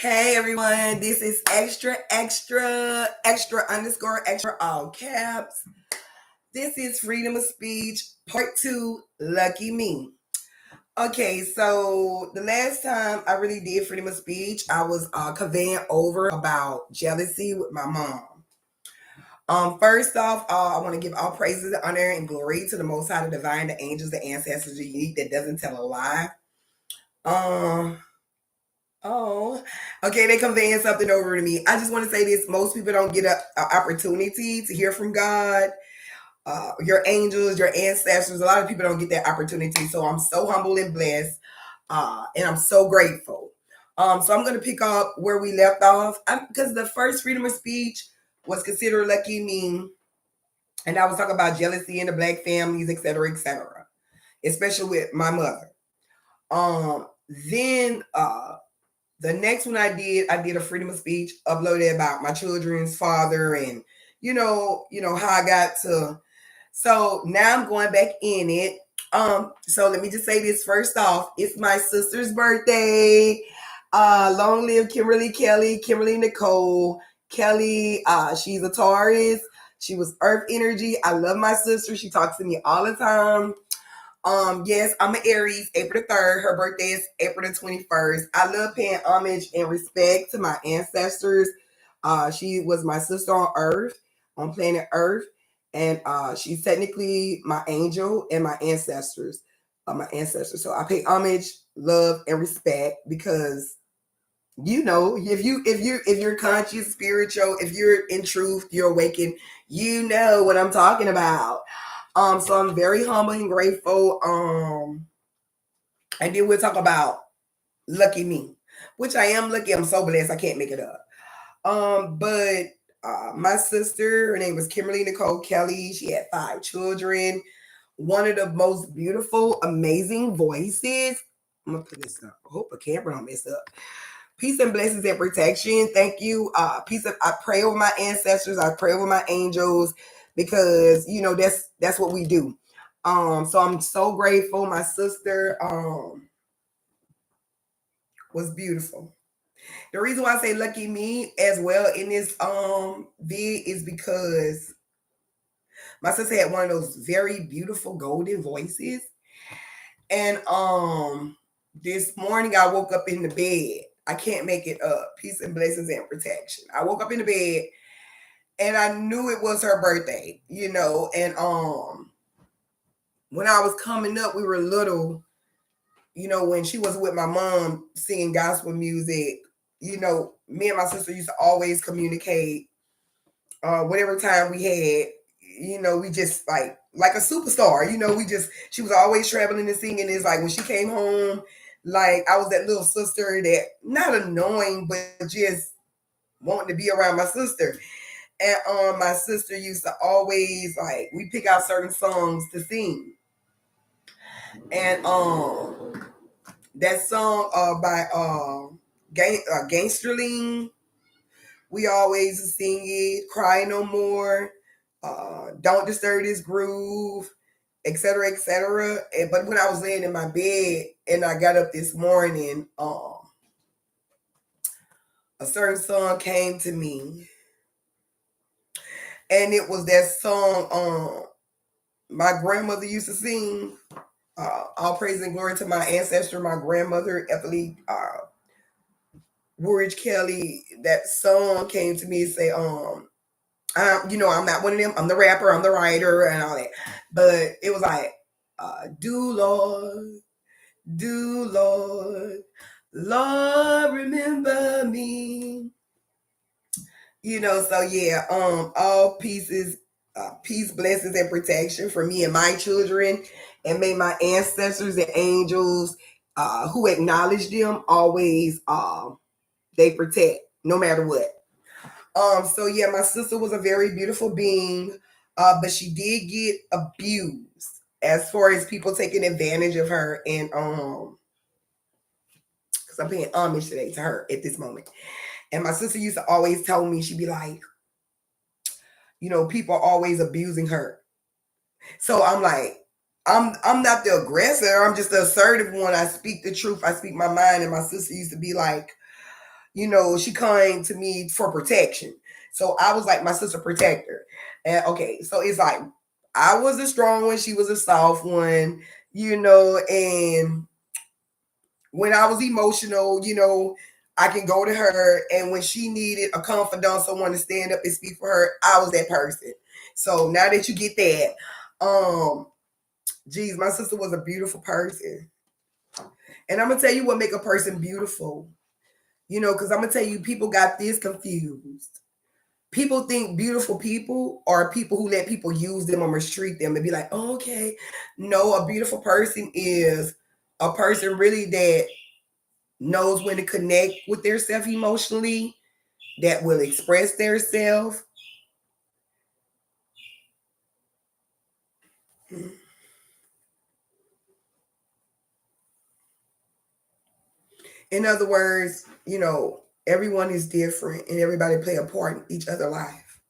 Hey everyone, this is extra underscore extra all caps. This is freedom of speech part two. Lucky me. Okay, so the last time I really did freedom of speech, I was conveying over about jealousy with my mom. First off, I want to give all praises, honor, and glory to the Most High, the Divine, the angels, the ancestors, the unique that doesn't tell a lie. Um, Oh, okay. They conveying something over to me. I just want to say this: most people don't get a opportunity to hear from God, your angels, your ancestors. A lot of people don't get that opportunity. So I'm so humble and blessed, and I'm so grateful. So I'm going to pick up where we left off because the first freedom of speech was considered lucky me, and I was talking about jealousy in the black families, etc., especially with my mother. Then the next one I did a freedom of speech, uploaded about my children's father and how I got to. So now I'm going back in it. So let me just say this first off. It's my sister's birthday. Long live Kimberly Kelly, Kimberly Nicole. Kelly, she's a Taurus. She was Earth energy. I love my sister. She talks to me all the time. Yes, I'm an Aries, April the 3rd. Her birthday is April the 21st. I love paying homage and respect to my ancestors. She was my sister on Earth, on planet Earth, and she's technically my angel and my ancestors. My ancestors. So I pay homage, love, and respect because if you're conscious, spiritual, if you're in truth, you're awakened, you know what I'm talking about. So I'm very humble and grateful. And then we'll talk about lucky me, which I am lucky. I'm so blessed. I can't make it up. But my sister, her name was Kimberly Nicole Kelly. She had 5 children. One of the most beautiful, amazing voices. I'm gonna put this up. I hope the camera don't mess up. Peace and blessings and protection. Thank you. I pray over my ancestors. I pray over my angels because that's what we do. So I'm so grateful. My sister was beautiful. The reason why I say lucky me as well in this vid is because my sister had one of those very beautiful golden voices. And this morning I woke up in the bed. I can't make it up. Peace and blessings and protection. I woke up in the bed and I knew it was her birthday, and when I was coming up, we were little, when she was with my mom singing gospel music, me and my sister used to always communicate whatever time we had, we just like a superstar, she was always traveling and singing. It's like when she came home, like I was that little sister that not annoying, but just wanting to be around my sister. And my sister used to always like we pick out certain songs to sing. And that song by Gangsterling, we always sing it, Cry No More, Don't Disturb This Groove, etc., etc. But when I was laying in my bed and I got up this morning, a certain song came to me, and it was that song my grandmother used to sing. All praise and glory to my ancestor, my grandmother, Ethel Woolridge Kelly. That song came to me and say, I'm not one of them. I'm the rapper, I'm the writer, and all that. But it was like, do Lord, Lord, remember me. So yeah, all pieces, peace, blessings, and protection for me and my children, and may my ancestors and angels, who acknowledge them, always, they protect no matter what. So yeah, my sister was a very beautiful being, but she did get abused as far as people taking advantage of her, and because I'm paying homage today to her at this moment. And my sister used to always tell me, she'd be like, people are always abusing her. So I'm like, I'm not the aggressor. I'm just the assertive one. I speak the truth. I speak my mind. And my sister used to be like, she came to me for protection. So I was like my sister protector. And okay, so it's like I was a strong one, she was a soft one, and when I was emotional, I can go to her, and when she needed a confidant, someone to stand up and speak for her, I was that person. So now that you get that, geez, my sister was a beautiful person. And I'm gonna tell you what make a person beautiful. Because I'm gonna tell you, people got this confused. People think beautiful people are people who let people use them or mistreat them and be like, oh, okay. No, a beautiful person is a person really that knows when to connect with their self emotionally, that will express their self. In other words, everyone is different and everybody play a part in each other's life.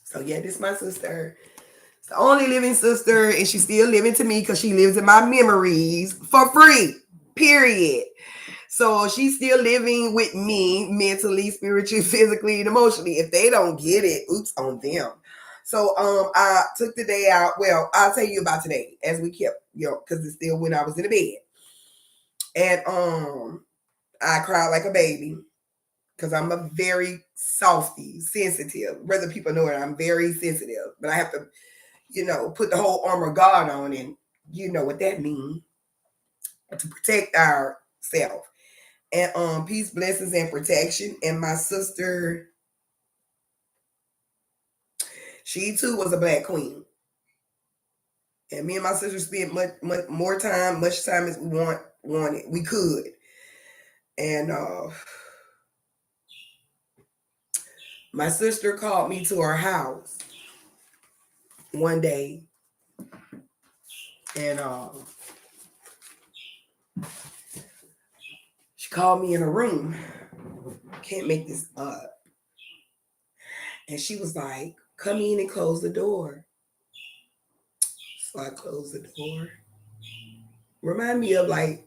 So yeah, this is my sister. It's the only living sister, and she's still living to me because she lives in my memories for free. Period. So she's still living with me mentally, spiritually, physically, and emotionally. If they don't get it, oops on them. So I took the day out. Well, I'll tell you about today as we kept, because it's still when I was in the bed. And I cried like a baby because I'm a very softy, sensitive. Whether people know it, I'm very sensitive. But I have to, put the whole armor of God on, and you know what that means, to protect ourselves. And peace, blessings, and protection. And my sister, she too was a black queen. And me and my sister spent much time as wanted. We could. And my sister called me to her house one day, and she called me in a room. Can't make this up. And she was like, "Come in and close the door." So I closed the door. Remind me of like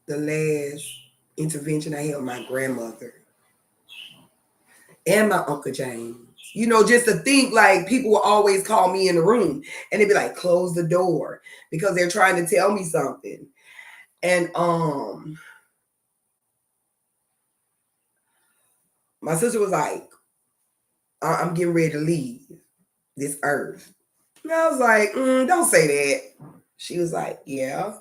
the last intervention I had with my grandmother and my Uncle James. Just to think like people will always call me in the room and they'd be like, close the door because they're trying to tell me something. And my sister was like, I'm getting ready to leave this earth. And I was like, don't say that. She was like, yeah.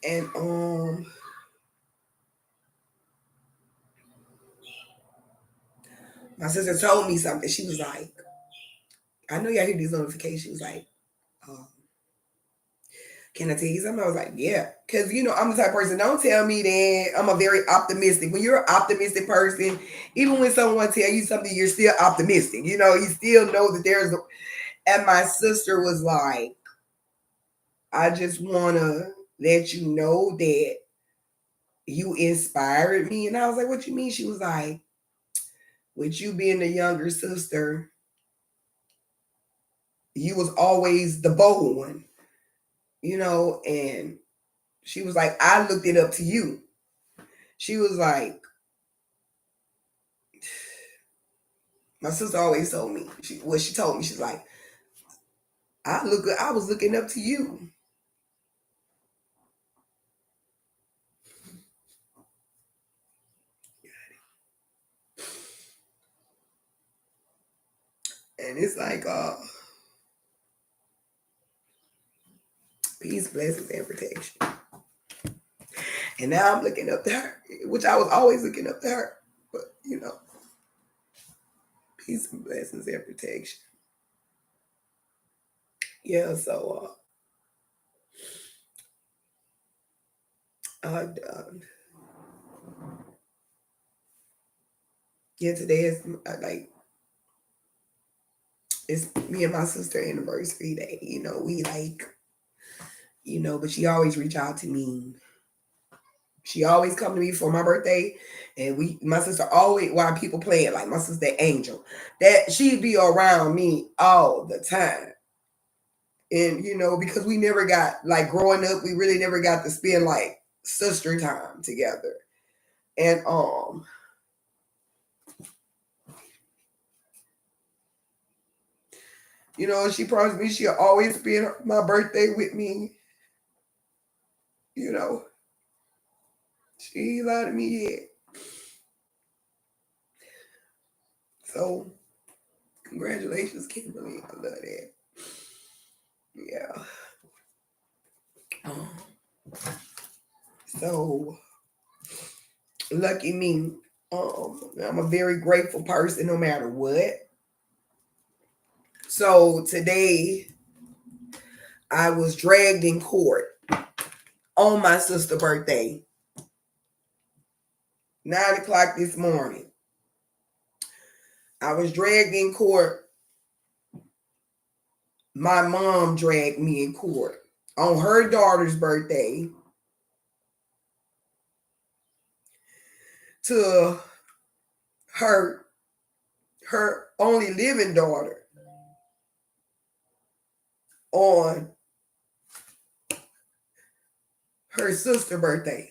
And my sister told me something. She was like, I know y'all hear these notifications. She was like, um, can I tell you something? I was like, yeah. Because, I'm the type of person, don't tell me that. I'm a very optimistic. When you're an optimistic person, even when someone tell you something, you're still optimistic. You still know that there's and my sister was like, I just want to let you know that you inspired me. And I was like, what you mean? She was like, with you being the younger sister, you was always the bold one, and she was like, I looked it up to you. She was like, my sister always told me, she told me, she's like, I was looking up to you. And it's like, peace, blessings, and protection. And now I'm looking up to her, which I was always looking up to her. But, peace and blessings and protection. Yeah, so yeah, today is like, it's me and my sister anniversary day. We like but she always reach out to me. She always come to me for my birthday, and my sister always, while people play it, like my sister Angel, that she'd be around me all the time. And because we never got, like, growing up, we really never got to spend like sister time together. And she promised me she'll always spend my birthday with me. She ain't lied to me yet. So congratulations, Kimberly. I love that. Yeah. So lucky me. I'm a very grateful person no matter what. So today I was dragged in court on my sister's birthday. 9:00 this morning. I was dragged in court. My mom dragged me in court on her daughter's birthday to her only living daughter on her sister's birthday.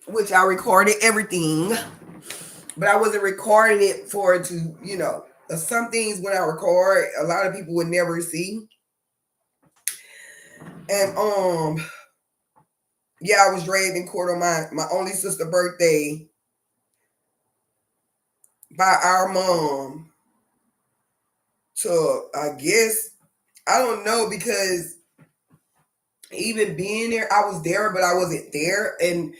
Which I recorded everything, but I wasn't recording it for it to, some things when I record, a lot of people would never see. And yeah, I was dragged in court on my only sister's birthday by our mom to, I guess, I don't know, because even being there, I was there, but I wasn't there. And,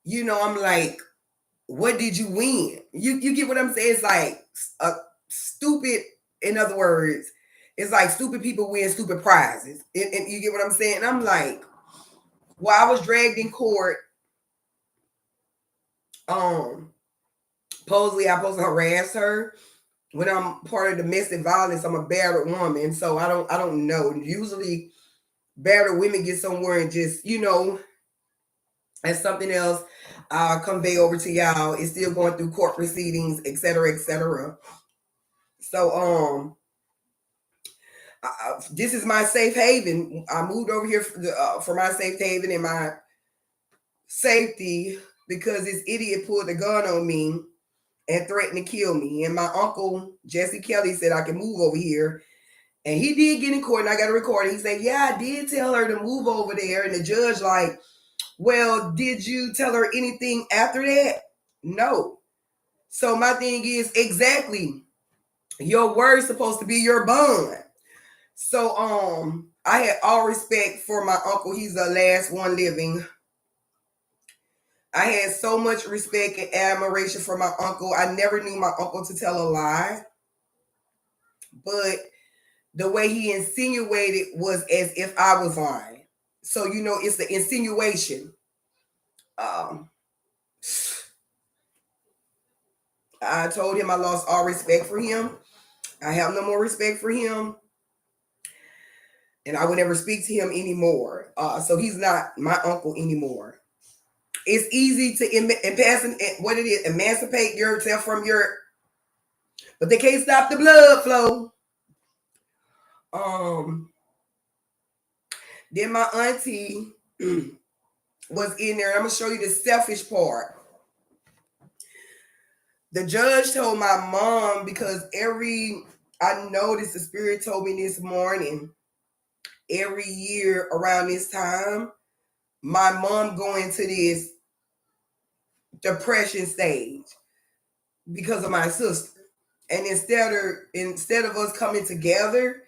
I'm like, what did you win? You get what I'm saying? It's like a stupid, in other words, it's like stupid people win stupid prizes. And you get what I'm saying? And I'm like, well, I was dragged in court. Supposedly I supposed to harass her. When I'm part of domestic violence, I'm a battered woman. So I don't know. Usually battered women get somewhere and just, and something else I'll convey over to y'all. It's still going through court proceedings, et cetera, et cetera. So this is my safe haven. I moved over here for my safe haven and my safety because this idiot pulled a gun on me and threatened to kill me. And my uncle Jesse Kelly said I can move over here. And he did get in court, and I got a recording. He said, yeah, I did tell her to move over there. And the judge like, well, did you tell her anything after that? No. So my thing is, exactly, your word's supposed to be your bond. So I had all respect for my uncle. He's the last one living. I had so much respect and admiration for my uncle. I never knew my uncle to tell a lie. But the way he insinuated was as if I was lying. So, it's the insinuation. I told him I lost all respect for him. I have no more respect for him. And I would never speak to him anymore. So he's not my uncle anymore. It's easy to emancipate yourself from but they can't stop the blood flow. Then my auntie was in there. I'm gonna show you the selfish part. The judge told my mom, because I noticed the spirit told me this morning, every year around this time, my mom go into this depression stage because of my sister. And instead of us coming together,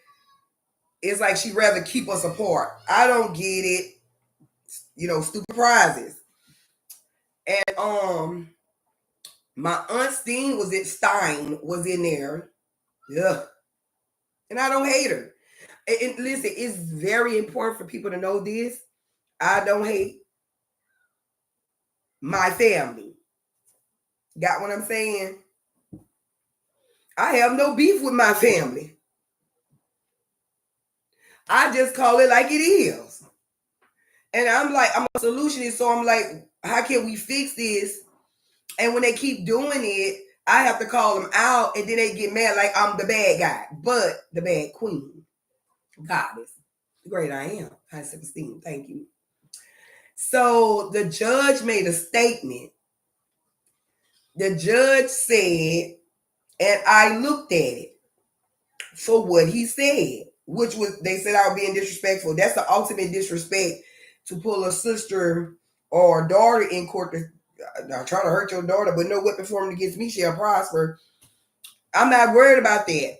it's like she'd rather keep us apart. I don't get it. Stupid prizes. And My aunt Stein was in there. Yeah. And I don't hate her. And listen, it's very important for people to know this. I don't hate my family. Got what I'm saying? I have no beef with my family. I just call it like it is. And I'm like, I'm a solutionist, so I'm like, how can we fix this? And when they keep doing it, I have to call them out, and then they get mad like I'm the bad guy, but the bad queen, goddess, great I am, high self-esteem. Thank you. So the judge made a statement. The judge said, and I looked at it for what he said, which was they said I was being disrespectful. That's the ultimate disrespect, to pull a sister or daughter in court to try to hurt your daughter, but no weapon formed against me shall prosper. I'm not worried about that.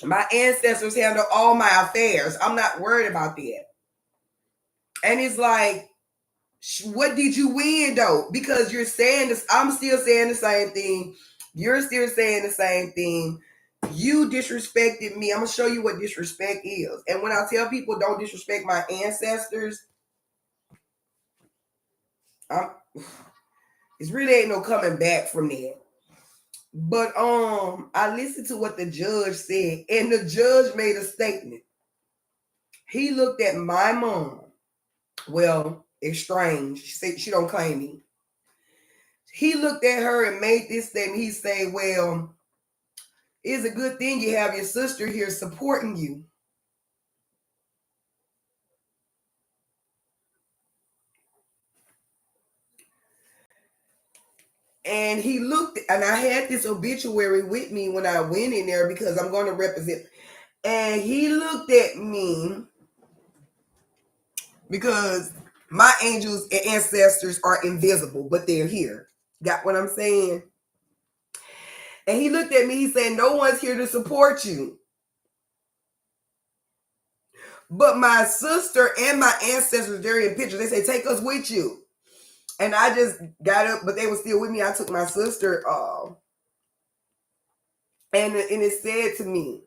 My ancestors handle all my affairs. I'm not worried about that. And it's like, what did you win though? Because you're saying this, I'm still saying the same thing. You're still saying the same thing. You disrespected me. I'm gonna show you what disrespect is. And when I tell people don't disrespect my ancestors, it's really ain't no coming back from that. But I listened to what the judge said, and the judge made a statement. He looked at my mom. Well, estranged. She said she don't claim me. He looked at her and made this statement. He said, well, it's a good thing you have your sister here supporting you. And he looked, and I had this obituary with me when I went in there because I'm going to represent. And he looked at me because my angels and ancestors are invisible, but they're here. Got what I'm saying? And he looked at me, he said, no one's here to support you. But my sister and my ancestors, they're in pictures. They say, take us with you. And I just got up, but they were still with me. I took my sister and it said to me,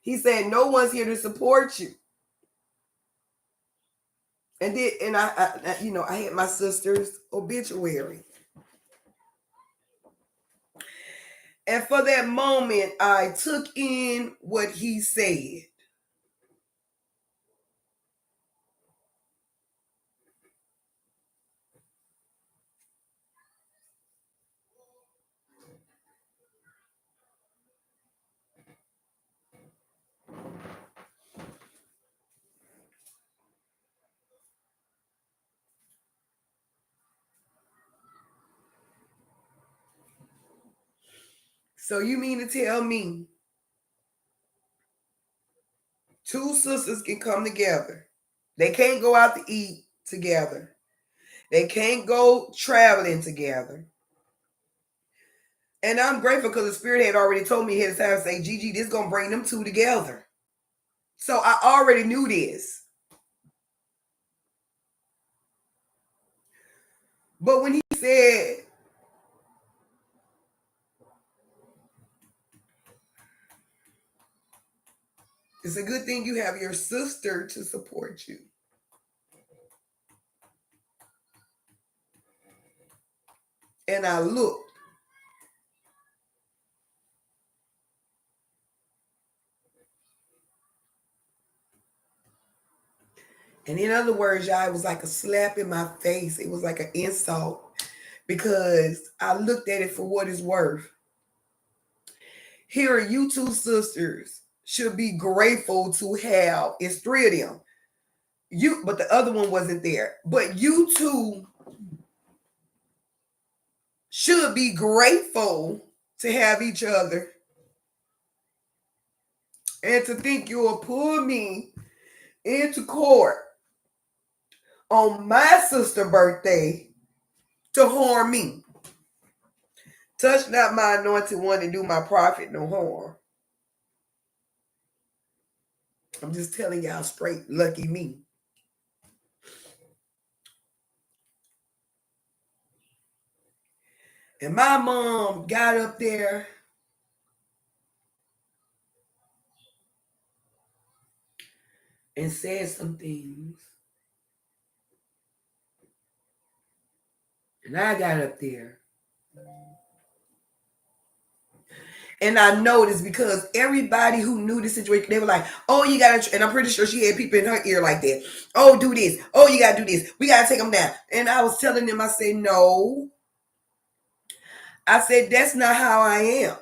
he said, no one's here to support you. And then, and I had my sister's obituary. And for that moment, I took in what he said. So you mean to tell me two sisters can come together? They can't go out to eat together. They can't go traveling together. And I'm grateful because the spirit had already told me ahead of time, say, Gigi, this is going to bring them two together. So I already knew this. But when he said, it's a good thing you have your sister to support you. And I looked. And in other words, y'all, it was like a slap in my face. It was like an insult because I looked at it for what it's worth. Here, you two sisters should be grateful to have. It's three of them. But the other one wasn't there. But you two should be grateful to have each other. And to think you'll pull me into court on my sister's birthday to harm me. Touch not my anointed one and do my prophet no harm. I'm just telling y'all straight, lucky me. And my mom got up there and said some things. And I got up there. And I noticed because everybody who knew the situation, they were like, oh, you gotta, and I'm pretty sure she had people in her ear like that. Oh, do this. Oh, you gotta do this. We gotta take them down. And I was telling them, I said, no. I said, that's not how I am.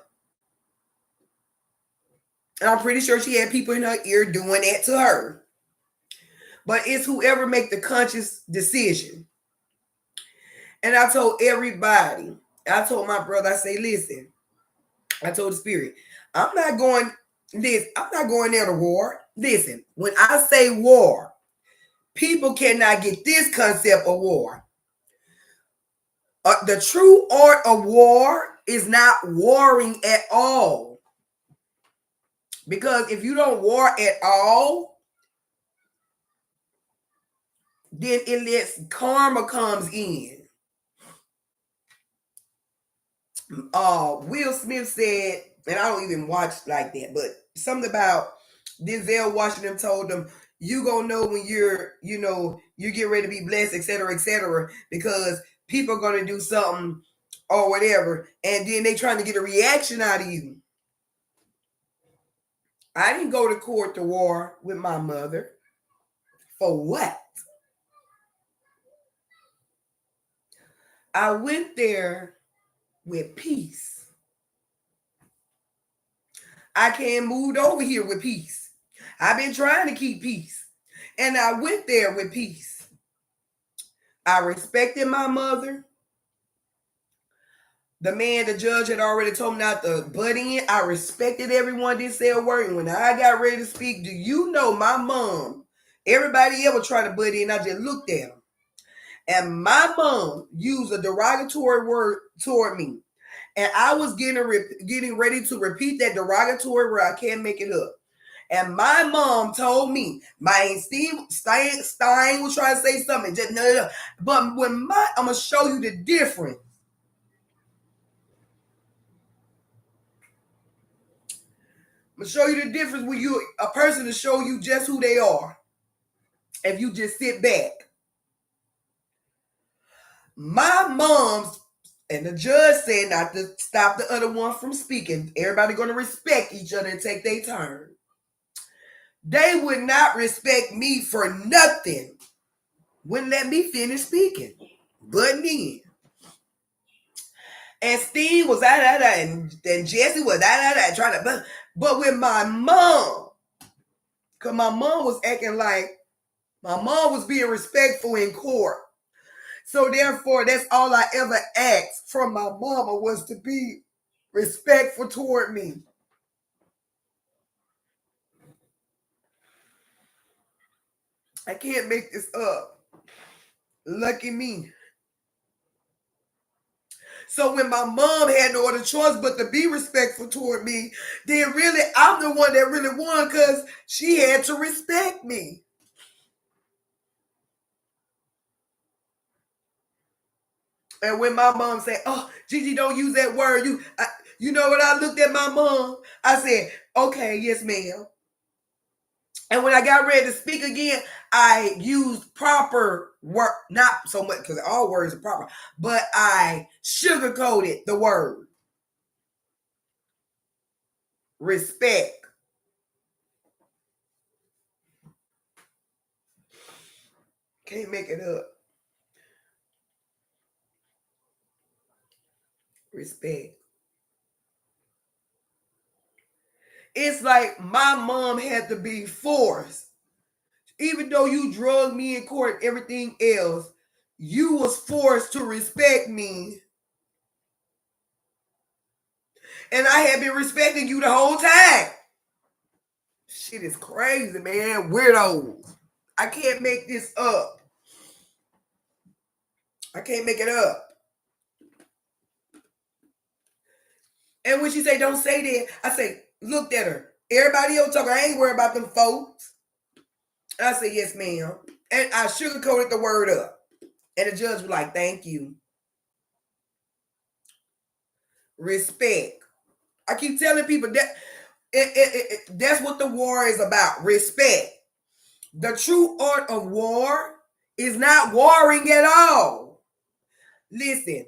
And I'm pretty sure she had people in her ear doing that to her. But it's whoever make the conscious decision. And I told everybody, I told my brother, I say, listen, I told the spirit, I'm not going there to war. Listen, when I say war, people cannot get this concept of war. The true art of war is not warring at all. Because if you don't war at all, then it lets karma comes in. Will Smith said, and I don't even watch like that, but something about Denzel Washington told them, you gonna know when you get ready to be blessed, etc., because people are gonna do something or whatever, and then they trying to get a reaction out of you. I didn't go to court to war with my mother. For what? I went there with peace. I can't move over here with peace. I've been trying to keep peace. And I went there with peace. I respected my mother. The judge had already told me not to butt in. I respected everyone that said a word. And when I got ready to speak, do you know my mom, everybody ever tried to butt in, I just looked at them. And my mom used a derogatory word toward me. And I was getting ready to repeat that derogatory word. I can't make it up. And my mom told me, my Stein was trying to say something. Just, no. But I'm going to show you the difference. I'm going to show you the difference when a person to show you just who they are. If you just sit back. My mom's, and the judge said not to stop the other one from speaking. Everybody going to respect each other and take their turn. They would not respect me for nothing. Wouldn't let me finish speaking. But then. And Steve was and Jesse was trying to, but with my mom, because my mom was acting like my mom was being respectful in court. So therefore, that's all I ever asked from my mama was to be respectful toward me. I can't make this up. Lucky me. So when my mom had no other choice but to be respectful toward me, then really I'm the one that really won because she had to respect me. And when my mom said, "Oh, Gigi, don't use that word," you know what? I looked at my mom. I said, "Okay, yes, ma'am." And when I got ready to speak again, I used proper word, not so much because all words are proper, but I sugarcoated the word respect. Can't make it up. Respect. It's like my mom had to be forced. Even though you drugged me in court, everything else, you was forced to respect me. And I have been respecting you the whole time. Shit is crazy, man. Weirdos. I can't make this up. I can't make it up. And when she say, don't say that, I say, looked at her. Everybody else talking, I ain't worried about them folks. I said, yes, ma'am. And I sugarcoated the word up. And the judge was like, thank you. respect. I keep telling people that that's what the war is about, respect. The true art of war is not warring at all. Listen,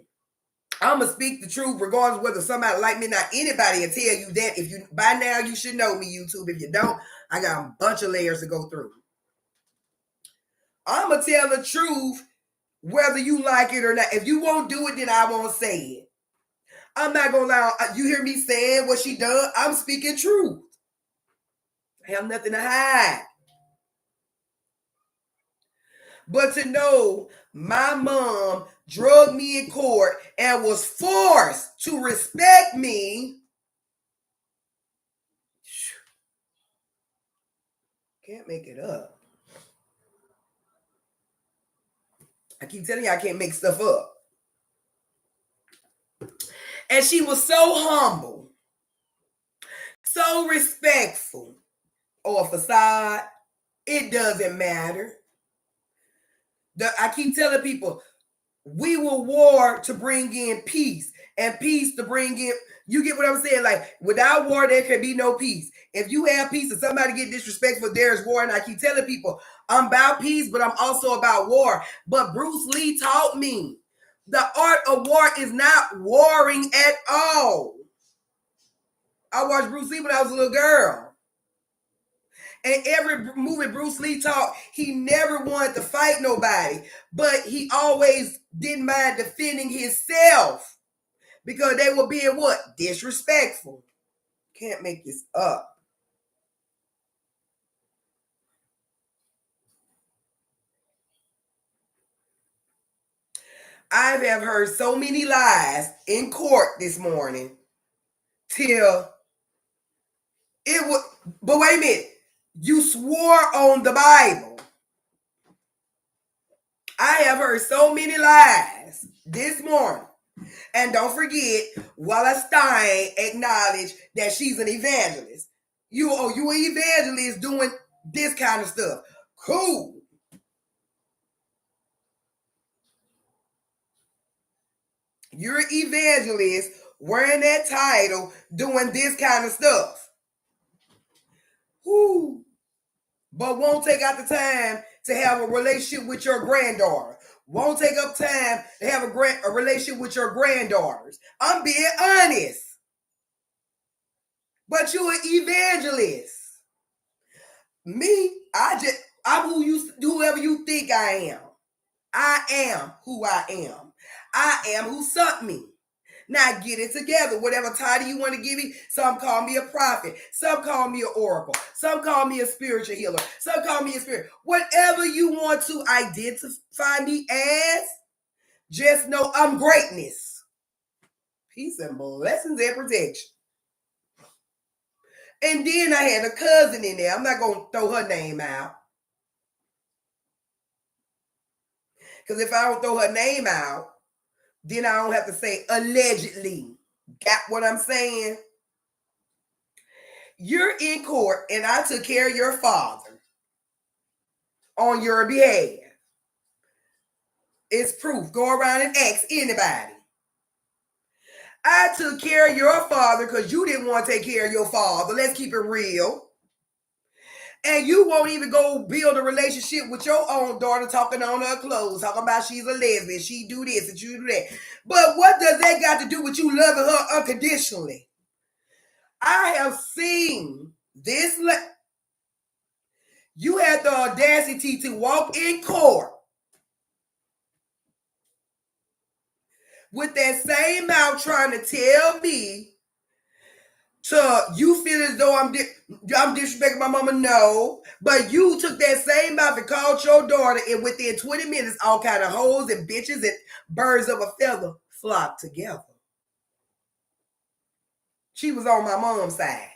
I'm going to speak the truth regardless whether somebody like me or not. Anybody will tell you that. If you, by now, you should know me, YouTube. If you don't, I got a bunch of layers to go through. I'm going to tell the truth whether you like it or not. If you won't do it, then I won't say it. I'm not going to lie. You hear me saying what she done? I'm speaking truth. I have nothing to hide. But to know my mom drugged me in court and was forced to respect me. Can't make it up. I keep telling you I can't make stuff up. And she was so humble, so respectful, or a facade. It doesn't matter. I keep telling people, we will war to bring in peace, and peace to bring in, you get what I'm saying? Like, without war, there can be no peace. If you have peace and somebody get disrespectful, there's war. And I keep telling people, I'm about peace, but I'm also about war. But Bruce Lee taught me the art of war is not warring at all. I watched Bruce Lee when I was a little girl. And every movie Bruce Lee taught, he never wanted to fight nobody, but he always didn't mind defending himself because they were being what? Disrespectful. Can't make this up. I have heard so many lies in court this morning till it was, but wait a minute, you swore on the Bible. I have heard so many lies this morning. And don't forget, Walla Stein acknowledged that she's an evangelist. You an evangelist doing this kind of stuff. Cool. You're an evangelist wearing that title, doing this kind of stuff. Whoo. But won't take out the time to have a relationship with your granddaughter. Won't take up time to have a relationship with your granddaughters. I'm being honest. But you're an evangelist. Me, I'm whoever you think I am. I am who I am. I am who sent me. Now get it together. Whatever title you want to give me. Some call me a prophet. Some call me an oracle. Some call me a spiritual healer. Some call me a spirit. Whatever you want to identify me as, just know I'm greatness. Peace and blessings and protection. And then I had a cousin in there. I'm not going to throw her name out. Because if I don't throw her name out, then I don't have to say allegedly. Got what I'm saying? You're in court and I took care of your father on your behalf. It's proof. Go around and ask anybody. I took care of your father because you didn't want to take care of your father. Let's keep it real. And you won't even go build a relationship with your own daughter, talking on her clothes, talking about she's a lesbian, she do this and you do that. But what does that got to do with you loving her unconditionally? I have seen this. You had the audacity to walk in court with that same mouth trying to tell me you feel as though I'm disrespecting my mama. No, but you took that same mouth and called your daughter, and within 20 minutes, all kind of hoes and bitches and birds of a feather flocked together. She was on my mom's side.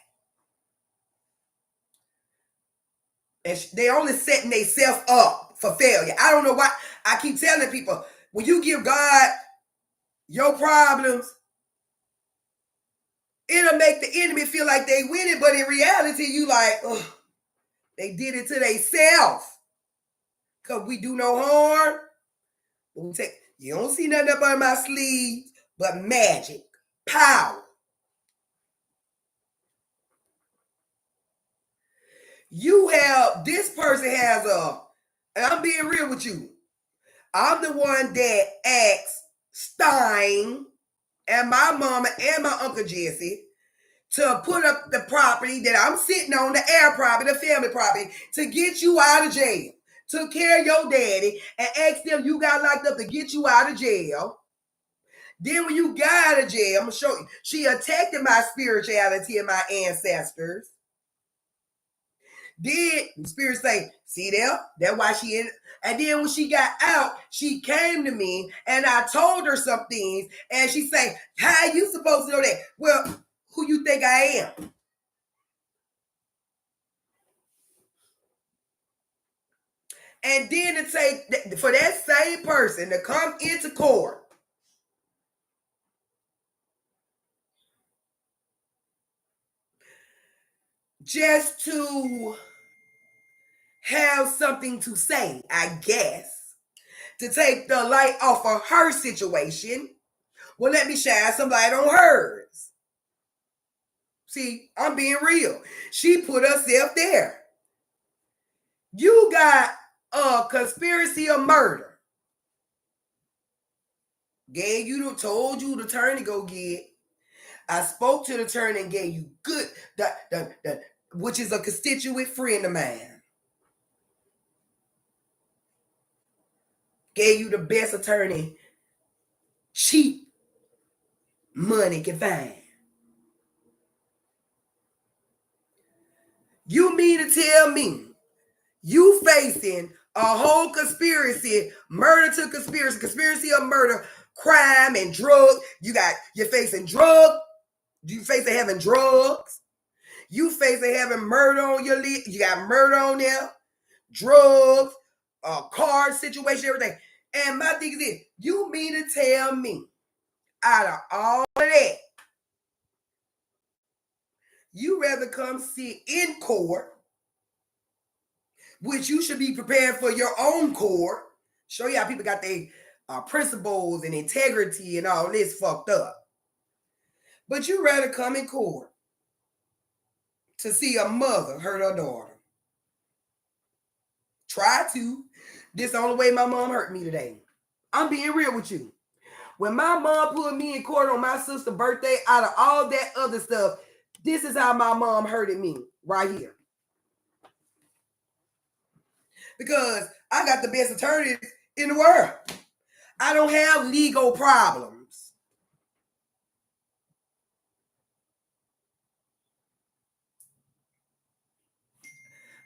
And they only setting themselves up for failure. I don't know why. I keep telling people, when you give God your problems, it'll make the enemy feel like they win it, but in reality, you like, ugh, they did it to themselves. Because we do no harm. You don't see nothing up on my sleeves but magic. power. This person has and I'm being real with you. I'm the one that asked Stein and my mama and my Uncle Jesse to put up the property that I'm sitting on, the air property, the family property, to get you out of jail. Took care of your daddy and asked them you got locked up to get you out of jail. Then when you got out of jail, I'm going to show you, she attacked my spirituality and my ancestors. Then the spirit say, see there? That's why she in. And then when she got out, she came to me and I told her some things. And she say, how you supposed to know that? Well, who you think I am? And then to take for that same person to come into court just to have something to say, I guess, to take the light off of her situation. Well, let me shine some light on hers. See, I'm being real. She put herself there. You got a conspiracy of murder. Told you the attorney go get. I spoke to the attorney and gave you good, which is a constituent friend of mine. Gave you the best attorney cheap money can find. You mean to tell me you facing a whole conspiracy, murder to conspiracy of murder, crime and drug. You're facing drug. You facing having drugs. You facing having murder on your list. You got murder on there, drugs, car situation, everything. And my thing is this: you mean to tell me, out of all of that, you rather come sit in court, which you should be prepared for your own court. Show you how people got their principles and integrity and all this fucked up. But you rather come in court to see a mother hurt her daughter. Try to. This the only way my mom hurt me today. I'm being real with you. When my mom put me in court on my sister's birthday, out of all that other stuff, this is how my mom hurted me right here. Because I got the best attorneys in the world. I don't have legal problems.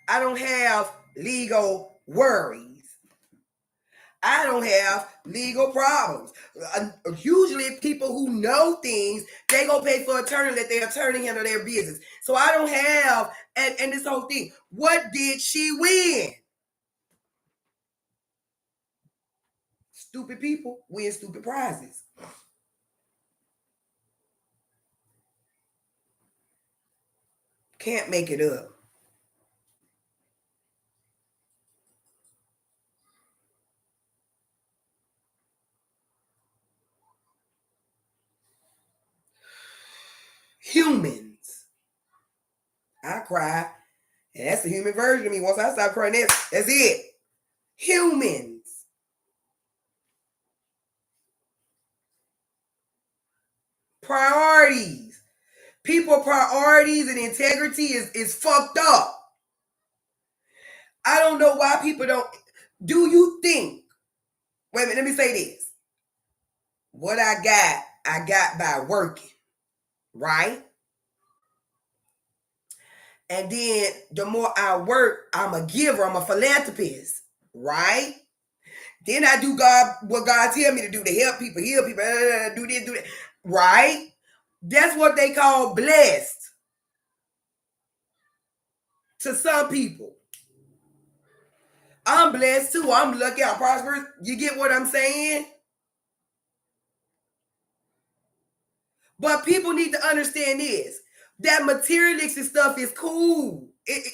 I don't have legal worries. I don't have legal problems. Usually people who know things, they go pay for an attorney, let their attorney handle their business. So I don't have, and this whole thing, what did she win? Stupid people win stupid prizes. Can't make it up. Humans. I cry. And that's the human version of me. Once I stop crying, that's it. Humans. Priorities. People priorities and integrity is fucked up. I don't know why people don't. Do you think? Wait a minute, let me say this. What I got by working, right? And then the more I work, I'm a giver, I'm a philanthropist, right? Then I do what God tell me to do to help people, heal people, do this, do that, right? That's what they call blessed to some people. I'm blessed too. I'm lucky. I'm prosperous. You get what I'm saying? But people need to understand this. That materialistic stuff is cool.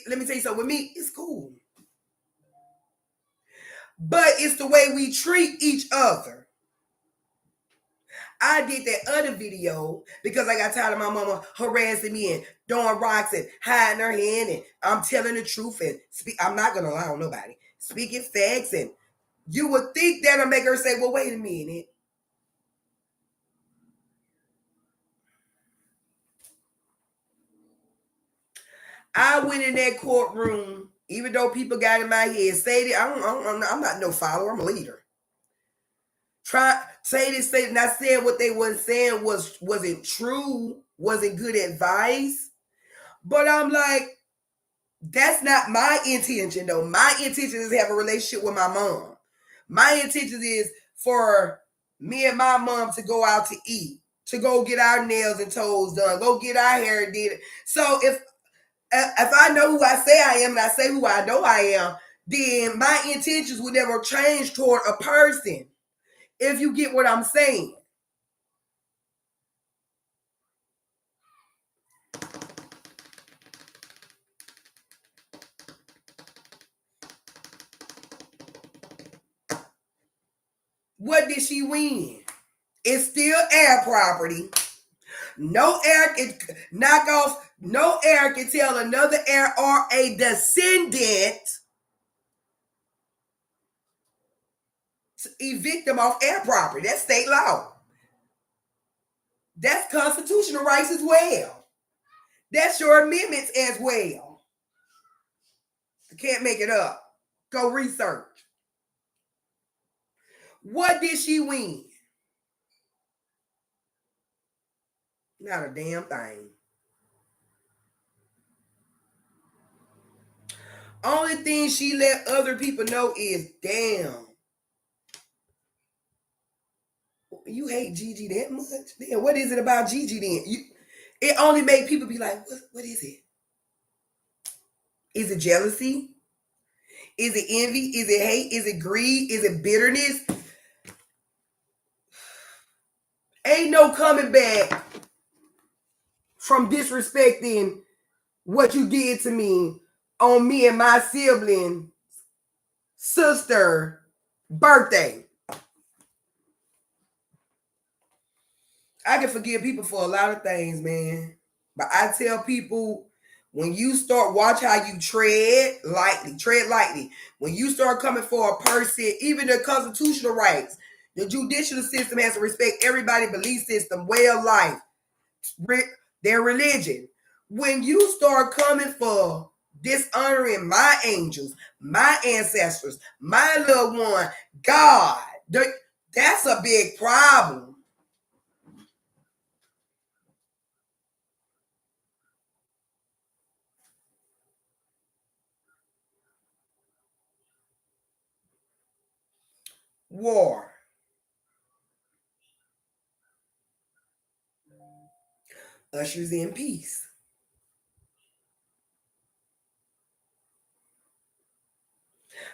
Let me tell you something. With me, it's cool. But it's the way we treat each other. I did that other video because I got tired of my mama harassing me and throwing rocks and hiding her hand, and I'm telling the truth and I'm not gonna lie on nobody. Speaking facts, and you would think that'll make her say, well, wait a minute. I went in that courtroom, even though people got in my head, say that I'm not no follower, I'm a leader. Try say this, say not saying what they wasn't saying wasn't true, wasn't good advice. But I'm like, that's not my intention though. My intention is to have a relationship with my mom. My intention is for me and my mom to go out to eat, to go get our nails and toes done, go get our hair did. So if I know who I say I am and I say who I know I am, then my intentions will never change toward a person. If you get what I'm saying. What did she win? It's still air property. No air can knock off, no air can tell another air or a descendant to evict them off air property. That's state law. That's constitutional rights as well. That's your amendments as well. I can't make it up. Go research. What did she win? Not a damn thing. Only thing she let other people know is, damn, you hate Gigi that much? Damn, what is it about Gigi then? It only made people be like, what is it? Is it jealousy? Is it envy? Is it hate? Is it greed? Is it bitterness? Ain't no coming back from disrespecting what you did to me on me and my sibling sister birthday. I can forgive people for a lot of things, man. But I tell people, when you start, watch how you tread lightly. Tread lightly. When you start coming for a person, even the constitutional rights, the judicial system has to respect everybody's belief system, way of life, their religion. When you start coming for dishonoring my angels, my ancestors, my loved one, God, that's a big problem. War. Ushers in peace.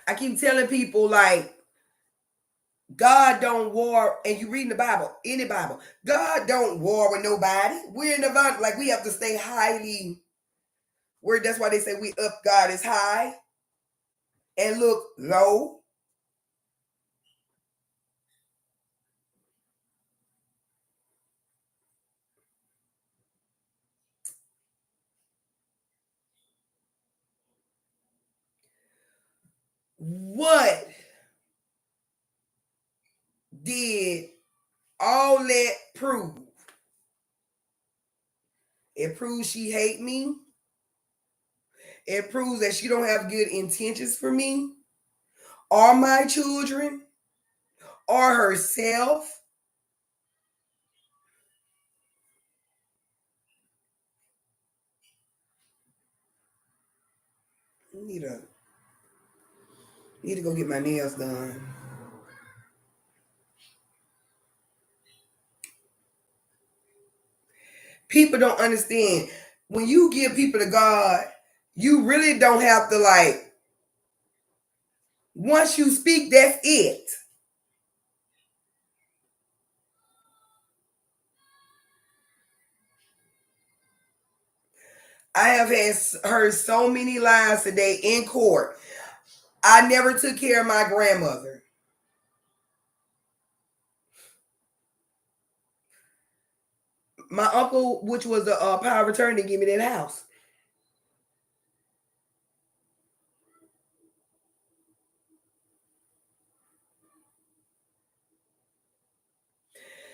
I keep telling people, like, God don't war, and you read in the Bible, any Bible, God don't war with nobody. We're in the Bible, like, we have to stay highly, where that's why they say we up God is high and look low. What did all that prove? It proves she hate me. It proves that she don't have good intentions for me or my children or herself. Need to go get my nails done. People don't understand. When you give people to God, you really don't have to, like, once you speak, that's it. I have heard so many lies today in court. I never took care of my grandmother. My uncle, which was the power of attorney, give me that house.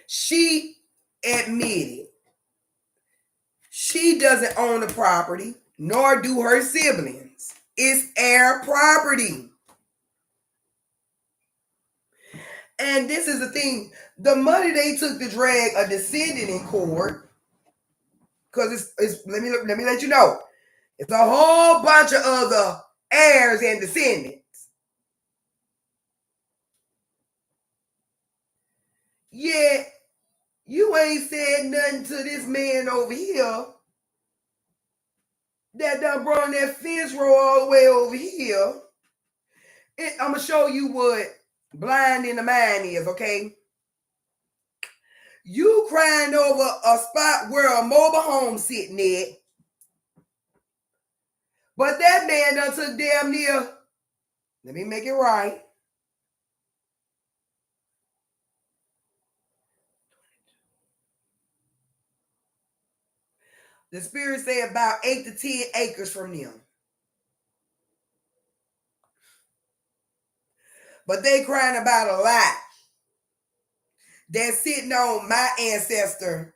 She admitted she doesn't own the property, nor do her siblings. It's heir property. And this is the thing: the money they took to drag a descendant in court, because it's let me let you know, it's a whole bunch of other heirs and descendants. Yet you ain't said nothing to this man over here that done brought that fence row all the way over here. I'm gonna show you what blind in the mind is, okay? You crying over a spot where a mobile home sitting at, but that man done took damn near, let me make it right. The spirit say about 8 to 10 acres from them. But they crying about a lot that's sitting on my ancestor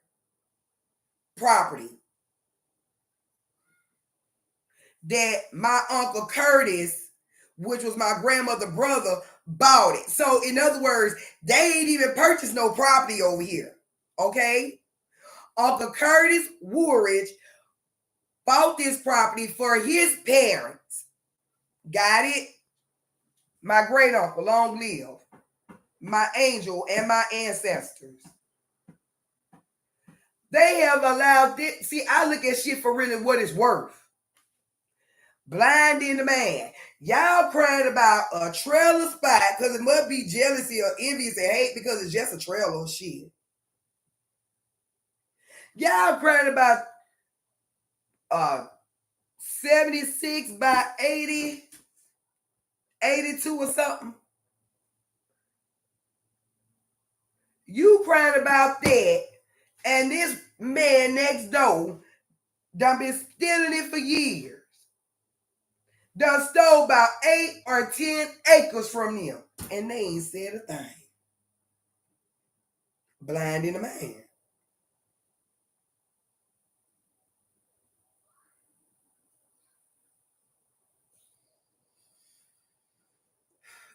property that my Uncle Curtis, which was my grandmother's brother, bought it. So in other words, they ain't even purchased no property over here. Okay? Uncle Curtis Woolridge bought this property for his parents. Got it? My great uncle, long live. My angel and my ancestors. They have allowed this. See, I look at shit for really what it's worth. Blind in the man. Y'all crying about a trailer spot because it must be jealousy or envious and hate because it's just a trailer of shit. Y'all crying about 76 by 80, 82 or something. You crying about that, and this man next door done been stealing it for years. Done stole about 8 or 10 acres from them, and they ain't said a thing. Blind in the man.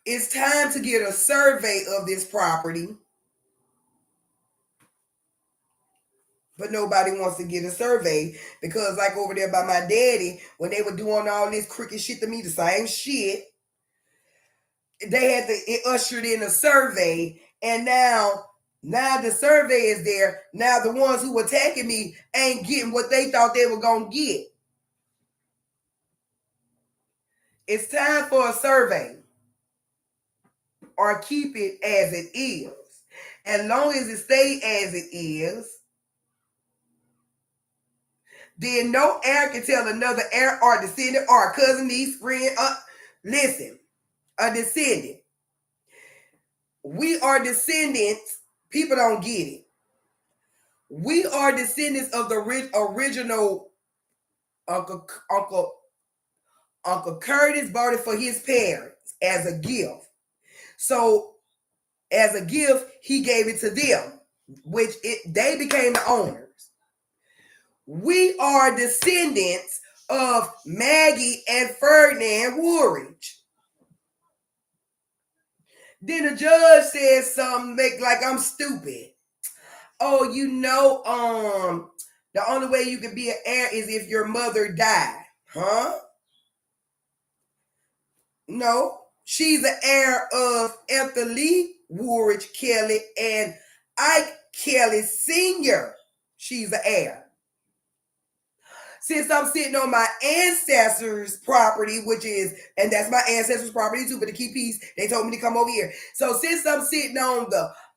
It's time to get a survey of this property, but nobody wants to get a survey because, like over there by my daddy, when they were doing all this crooked shit to me, the same shit, they had to it ushered in a survey, and now the survey is there. Now the ones who were attacking me ain't getting what they thought they were gonna get. It's time for a survey, or keep it as it is. As long as it stays as it is, then no heir can tell another heir or descendant or cousin, niece, friend. Listen, a descendant. We are descendants. People don't get it. We are descendants of the original Uncle Curtis bought it for his parents as a gift. So as a gift, he gave it to them, which they became the owners. We are descendants of Maggie and Ferdinand Woolridge. Then the judge said something like I'm stupid. Oh, the only way you can be an heir is if your mother died. Huh? No. She's the heir of Anthony Woolridge Kelly and Ike Kelly Sr. She's the heir. Since I'm sitting on my ancestors' property, and that's my ancestors' property too, but to keep peace, they told me to come over here. So since I'm sitting on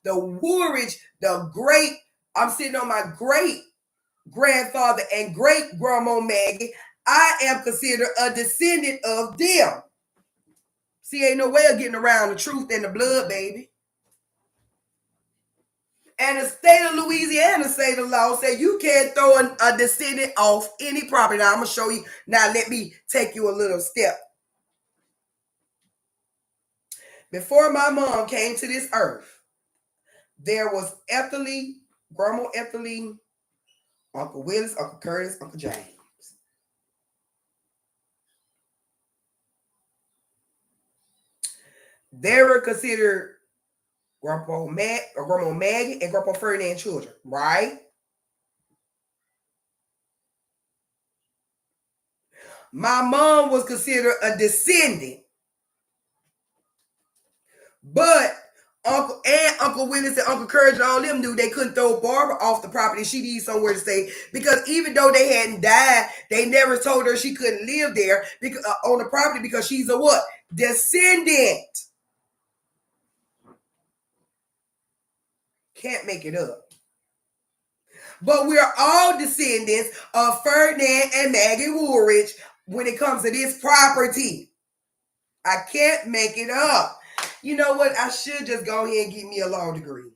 the Woolridge, I'm sitting on my great grandfather and great grandma Maggie, I am considered a descendant of them. See, ain't no way of getting around the truth and the blood, baby. And the state of Louisiana say the law say you can't throw a descendant off any property. Now I'm gonna show you. Now let me take you a little step. Before my mom came to this earth, there was Ethelene, Grandma Ethelene, Uncle Willis, Uncle Curtis, Uncle James. They were considered Grandpa Grandma Maggie and Grandpa Ferdinand children, right? My mom was considered a descendant, but Uncle Willis and Uncle Courage and all them knew they couldn't throw Barbara off the property. She needed somewhere to stay because even though they hadn't died, they never told her she couldn't live there because on the property because she's a what? Descendant. Can't make it up. But we're all descendants of Ferdinand and Maggie Woolridge when it comes to this property. I can't make it up. You know what? I should just go ahead and get me a law degree.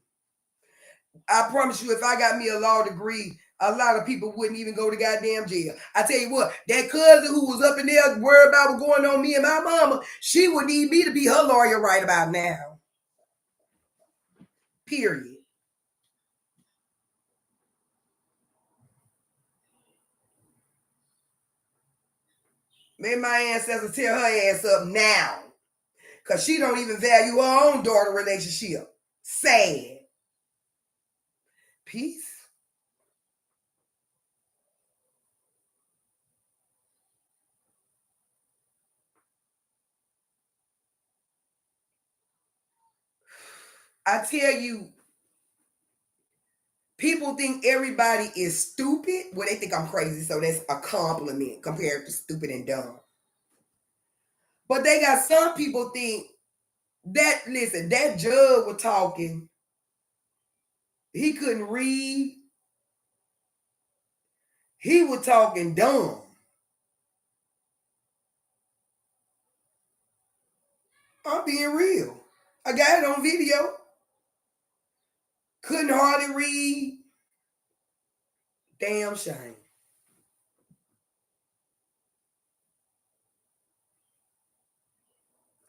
I promise you, if I got me a law degree, a lot of people wouldn't even go to goddamn jail. I tell you what, that cousin who was up in there worried about what's going on me and my mama, she would need me to be her lawyer right about now. Period. May my ancestors tear her ass up now. Because she don't even value her own daughter relationship. Sad. Peace. I tell you, people think everybody is stupid. Well, they think I'm crazy, so that's a compliment compared to stupid and dumb. But they got some people think that, listen, that judge was talking. He couldn't read. He was talking dumb. I'm being real. I got it on video. Couldn't hardly read. Damn shame.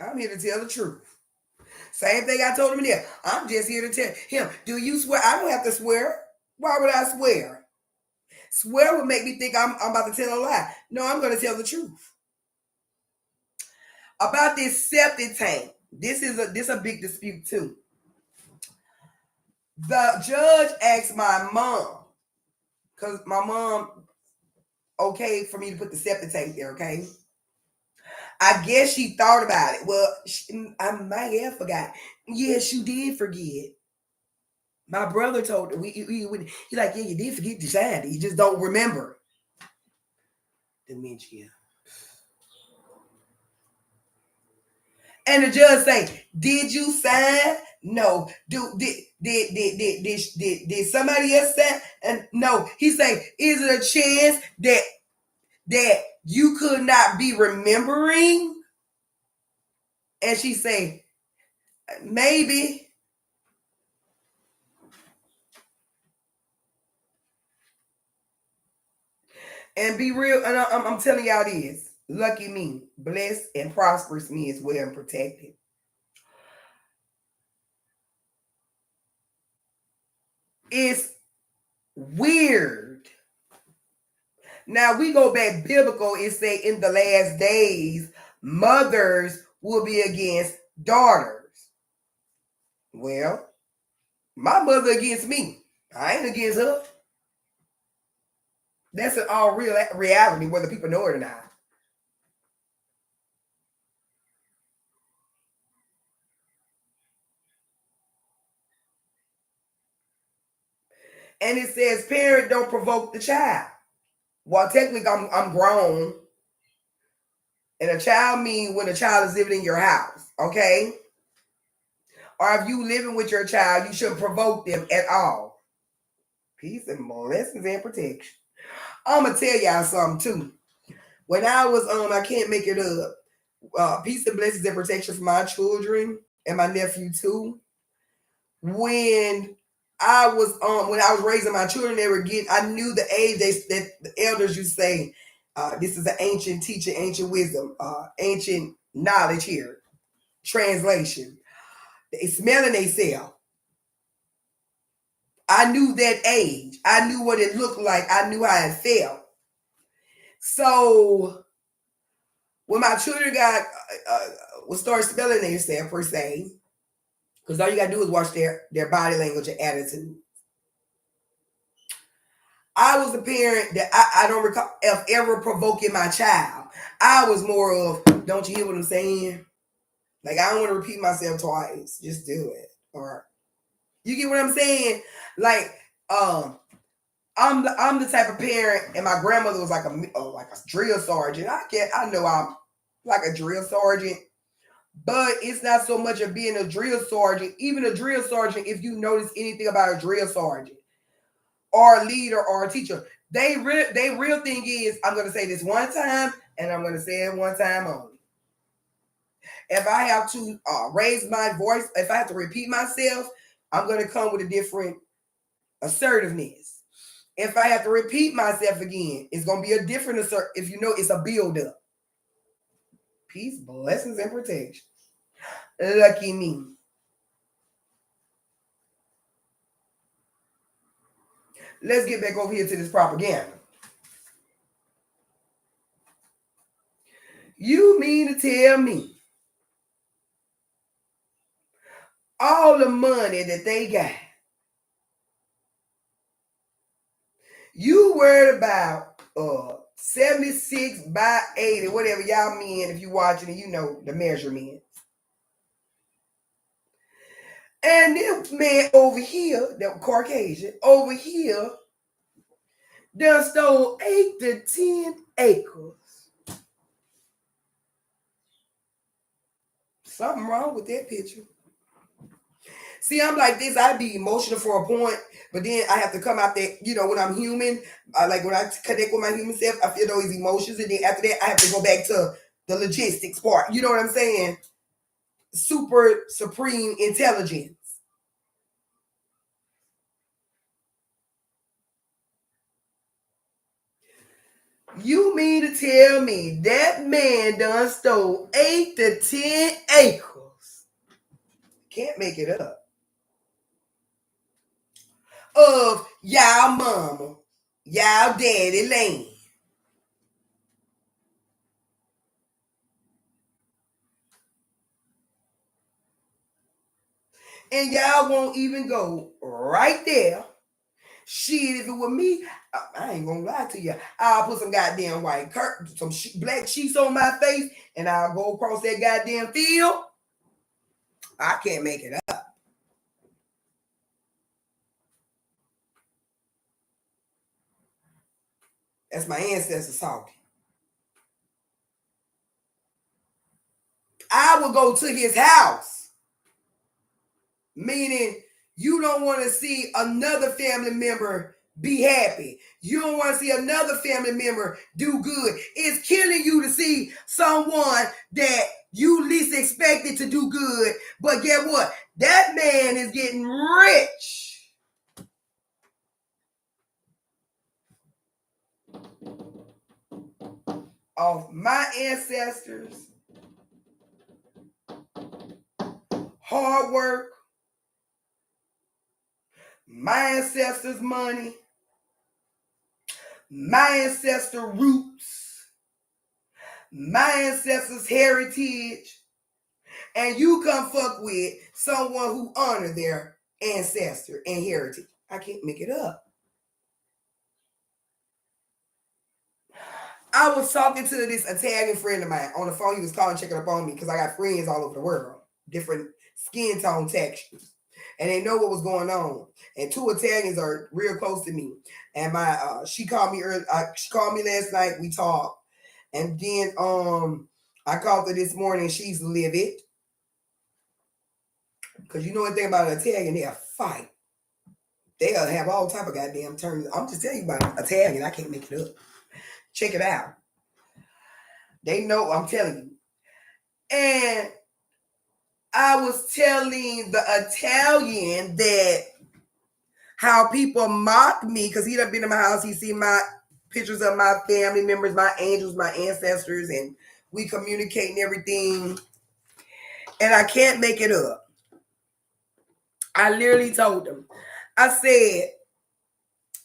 I'm here to tell the truth. Same thing I told him there. I'm just here to tell him, do you swear? I don't have to swear. Why would I swear? Swear would make me think I'm about to tell a lie. No, I'm going to tell the truth. About this septic tank. This is a big dispute too. The judge asked my mom, because my mom okayed for me to put the septic tank there, okay? I guess she thought about it. Well, I might have forgot. Yes, you did forget. My brother told her, he's like, yeah, you did forget to sign it. You just don't remember. Dementia. And the judge say, did you sign? No. Did somebody else sign? And no. He say, is it a chance that you could not be remembering? And she say, maybe. And be real, and I'm telling y'all this. Lucky me, blessed and prosperous me as well and protected. It's weird. Now we go back biblical and say in the last days, mothers will be against daughters. Well, my mother against me. I ain't against her. That's an all real reality, whether people know it or not. And it says, parent don't provoke the child. Well, technically, I'm grown, and a child means when a child is living in your house, okay? Or if you living with your child, you shouldn't provoke them at all. Peace and blessings and protection. I'm gonna tell y'all something too. When I was I can't make it up. Peace and blessings and protection for my children and my nephew too. When I was when I was raising my children, they were getting. I knew the age that the elders used to say, "This is an ancient teaching, ancient wisdom, ancient knowledge here." Translation: they smelling themselves. I knew that age. I knew what it looked like. I knew how it felt. So when my children got would start smelling themselves per se, because all you gotta do is watch their body language and attitude. I was the parent that I don't recall of ever provoking my child. I was more of, don't you hear what I'm saying? Like, I don't want to repeat myself twice. Just do it. Or you get what I'm saying? Like, I'm the type of parent, and my grandmother was like a drill sergeant. I know I'm like a drill sergeant, but it's not so much of being a drill sergeant. Even a drill sergeant, if you notice anything about a drill sergeant or a leader or a teacher, they real thing is, I'm gonna say this one time and I'm gonna say it one time only. If I have to raise my voice, if I have to repeat myself, I'm gonna come with a different assertiveness. If I have to repeat myself again, it's gonna be a different assert. If you know, it's a build up. Peace, blessings, and protection. Lucky me. Let's get back over here to this propaganda. You mean to tell me all the money that they got, you worried about 76 by 80, whatever y'all mean, if you watching it, you know the measurement. And this man over here, that Caucasian, over here, done stole 8 to 10 acres. Something wrong with that picture. See, I'm like this. I'd be emotional for a point, but then I have to come out there. You know, when I'm human, like when I connect with my human self, I feel those emotions, and then after that, I have to go back to the logistics part. You know what I'm saying? Super supreme intelligence. You mean to tell me that man done stole 8 to 10 acres? Can't make it up. Of y'all mama, y'all daddy land. And y'all won't even go right there. Shit, if it were me, I ain't gonna lie to you. I'll put some goddamn white some black sheets on my face, and I'll go across that goddamn field. I can't make it up. That's my ancestors talking. I will go to his house, meaning you don't want to see another family member be happy. You don't want to see another family member do good. It's killing you to see someone that you least expected to do good. But get what? That man is getting rich off my ancestors' hard work, my ancestors' money, my ancestor roots, my ancestors' heritage, and you come fuck with someone who honor their ancestor and heritage. I can't make it up. I was talking to this Italian friend of mine on the phone. He was calling, checking up on me because I got friends all over the world, different skin tone textures, and they know what was going on. And two Italians are real close to me. And my she called me early. She called me last night. We talked, and then I called her this morning. She's livid because you know one thing about an Italian, they'll fight. They'll have all type of goddamn terms. I'm just telling you about Italian. I can't make it up. Check it out. They know. I'm telling you. And I was telling the Italian that how people mock me because he done been in my house. He seen my pictures of my family members, my angels, my ancestors, and we communicate and everything. And I can't make it up. I literally told them. I said,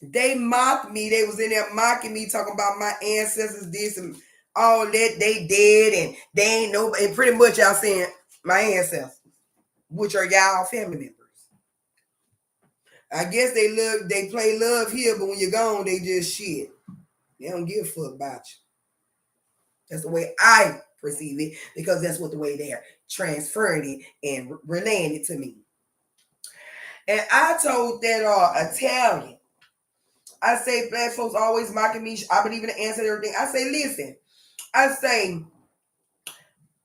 they mocked me. They was in there mocking me, talking about my ancestors, this and all that. They dead and they ain't no. And pretty much y'all saying my ancestors, which are y'all family members. I guess they play love here, but when you're gone, they just shit. They don't give a fuck about you. That's the way I perceive it because that's what the way they're transferring it and relaying it to me. And I told that Italian, I say black folks always mocking me. I believe in the answer to everything. I say, listen, I say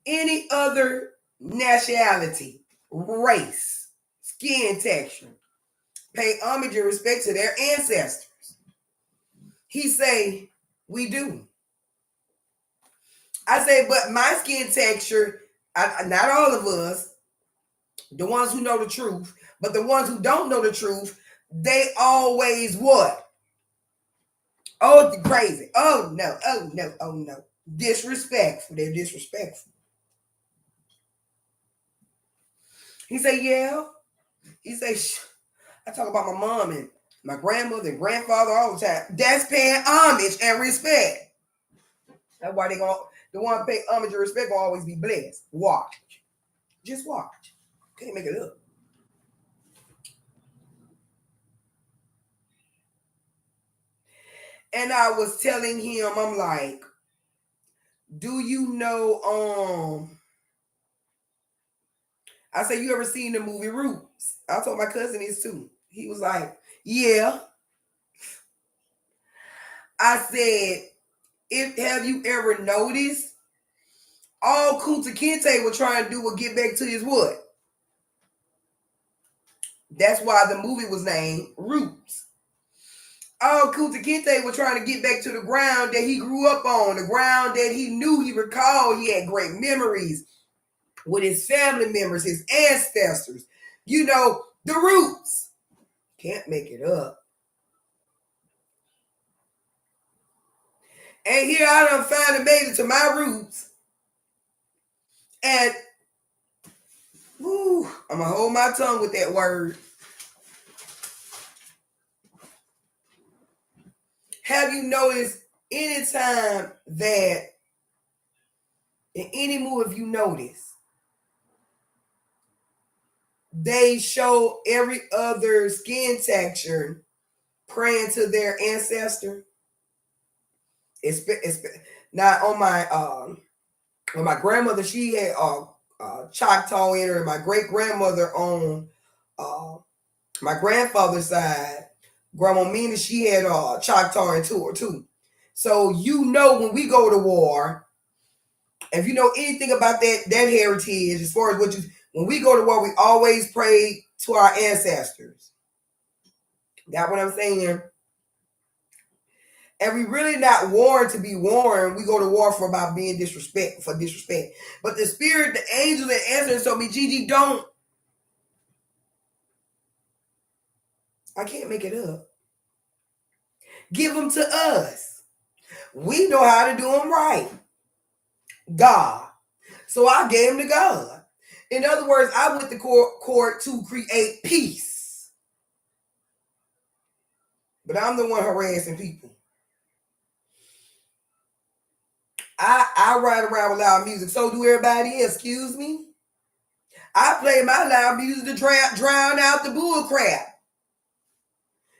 any other nationality, race, skin texture, pay homage and respect to their ancestors. He say, we do. I say, but my skin texture, not all of us, the ones who know the truth, but the ones who don't know the truth, they always what? Oh, crazy. Oh, no. Oh, no. Oh, no. Disrespectful. They're disrespectful. He say, yeah. He say, I talk about my mom and my grandmother and grandfather all the time. That's paying homage and respect. That's why the one pay homage and respect will always be blessed. Watch. Just watch. Can't make it up. And I was telling him, I'm like, do you know, I said, you ever seen the movie Roots? I told my cousin this too. He was like, yeah. I said, have you ever noticed all Kunta Kinte was trying to do was get back to his wood? That's why the movie was named Roots. All Kunta Kinte was trying to get back to the ground that he grew up on, the ground that he knew, he recalled. He had great memories with his family members, his ancestors. You know, the roots. Can't make it up. And here I done finally made it to my roots. And woo, I'm going to hold my tongue with that word. Have you noticed anytime that in any movie, if you notice, they show every other skin texture praying to their ancestor? It's not on my grandmother, she had Choctaw in her, and my great grandmother on my grandfather's side, Grandma Mina, she had Choctaw into her too. So you know when we go to war, if you know anything about that heritage, as far as when we go to war, we always pray to our ancestors. Got what I'm saying? And we really not warned to be warned. We go to war for about being disrespect. But the spirit, the angels and ancestors told me, Gigi, don't. I can't make it up. Give them to us. We know how to do them right. God. So I gave them to God. In other words, I went to court to create peace. But I'm the one harassing people. I ride around with loud music. So do everybody else. Excuse me? I play my loud music to drown out the bull crap.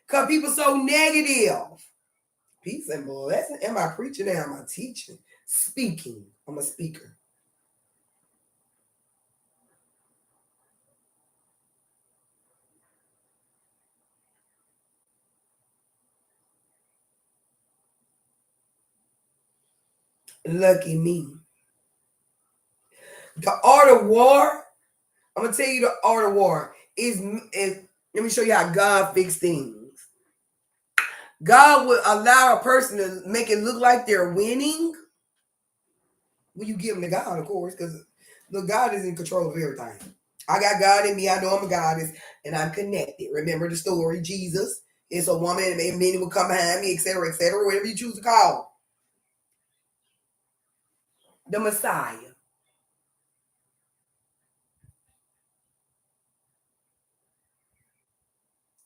Because people so negative. Peace and blessing. Am I preaching now? Am I teaching? Speaking. I'm a speaker. Lucky me. The art of war, I'm going to tell you the art of war is let me show you how God fixes things. God would allow a person to make it look like they're winning when you give them to God, of course, because look, God is in control of everything. I got God in me. I know I'm a goddess, and I'm connected. Remember the story, Jesus. It's a woman, and many will come behind me, etc., etc., whatever you choose to call the Messiah.